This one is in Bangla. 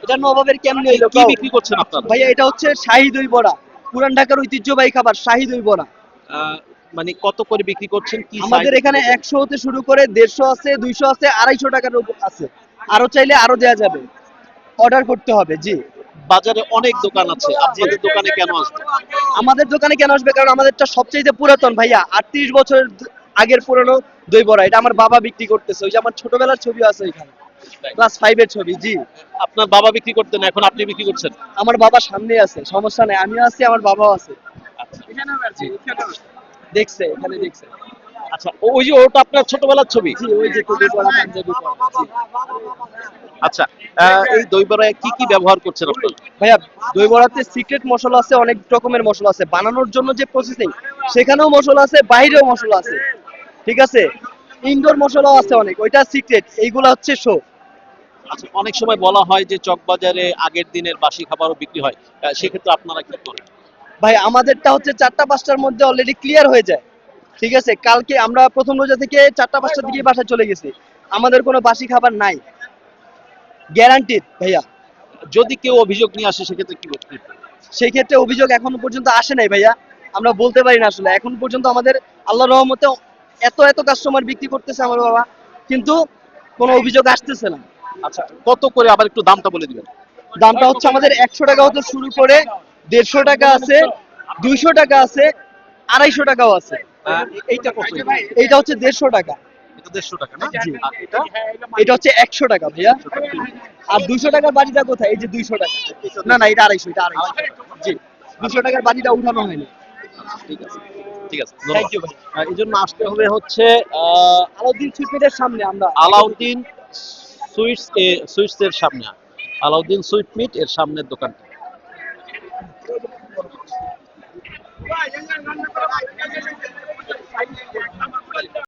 এটা নবাবের কেমনে হইলো কি কও? বিক্রি করছেন আপনারা? ভাইয়া এটা হচ্ছে শাহী দই বড়া, পুরান ঢাকার ঐতিহ্যবাহী খাবার শাহী দই বড়া। মানে কত করে বিক্রি করছেন, কি আমাদের সাইজ? এখানে 100 হতে শুরু করে 150 আছে, 200 আছে, 250 টাকার আছে। আরো চাইলে আরো দেয়া যাবে, অর্ডার করতে হবে। জি বাজারে অনেক দোকান আছে, জি। আপনাদের দোকানে কেন আসবে? আমাদের দোকানে কেন আসবে? কারণ আমাদেরটা সবচেয়ে পুরাতন ভাইয়া, 38 বছর আগের পুরনো দই বড়া। এটা আমার বাবা বিক্রি করতেছে। ওই যে আমার ছোটবেলার ছবি আছে এখানে, ক্লাস 5 এর ছবি। জি আপনার বাবা বিক্রি করতেন, এখন আপনি বিক্রি করছেন? আমার বাবা সামনে আছে, সমস্যা নাই, আমিও আছি, আমার বাবাও আছে। আচ্ছা জি দেখছে, এখানে দেখছে। আচ্ছা, ওই যে ওটা আপনার ছোটবেলার ছবি? জি ওই যে টুপি পরা, পাঞ্জাবি পরা। জি আচ্ছা, এই দই বড়ায় কি কি ব্যবহার করছেন আপনারা? ভাইয়া, দই বড়াতে সিক্রেট মশলা আছে, অনেক রকমের মশলা আছে। বানানোর জন্য যে প্রসেসিং, সেখানেও মশলা আছে, বাইরেও মশলা আছে। ঠিক আছে, ইনডোর মশলাও আছে অনেক, ওইটা সিক্রেট, এইগুলা হচ্ছে শো। আচ্ছা, অনেক সময় বলা হয় যে চকবাজারে আগের দিনের বাসি খাবারও বিক্রি হয়, সেক্ষেত্রে আপনারা কি করেন? ভাই আমাদেরটা হচ্ছে 4টা-5টার মধ্যে অলরেডি ক্লিয়ার হয়ে যায়। ঠিক আছে, কালকে আমরা প্রথম রোজা থেকে 4টা-5টার দিকে বাসায় চলে গেছি, আমাদের কোনো বাসি খাবার নাই, গ্যারান্টিড ভাইয়া। যদি কেউ অভিযোগ নিয়ে আসে সেক্ষেত্রে কি করতে? সেই ক্ষেত্রে অভিযোগ এখনো পর্যন্ত আসে নাই ভাইয়া, আমরা বলতে পারি না আসলে। এখন পর্যন্ত আমাদের আল্লাহর রহমতে এত এত কাস্টমার বিক্রি করতেছে আমার বাবা, কিন্তু কোনো অভিযোগ আসতেছে না। আচ্ছা, কত করে আবার একটু দামটা বলে দিবেন? দামটা হচ্ছে আমাদের 100 টাকা হতে শুরু করে 150 টাকা আছে, 200 টাকা আছে, 250 টাকাও আছে। এইটা কত? এইটা হচ্ছে 150 টাকা। এটা 150 টাকা না? জি আর এটা? এটা হচ্ছে 100 টাকা ভাইয়া। আর 200 টাকার বাড়িটা কোথায়? এই যে 200 টাকা। না না, এটা 250, এটা 250। জি 200 টাকার বাড়িটা উঠানো হয়নি। ঠিক আছে, ঠিক আছে, থ্যাংক ধন্যবাদ। ইউ ভাই। এই জন্য আসতে হবে হচ্ছে আলাউদ্দিন সুইটের সামনে আমরা। আলাউদ্দিন সুইটস এর সামনে, আলাউদ্দিন সুইট মিট এর সামনের দোকানটা।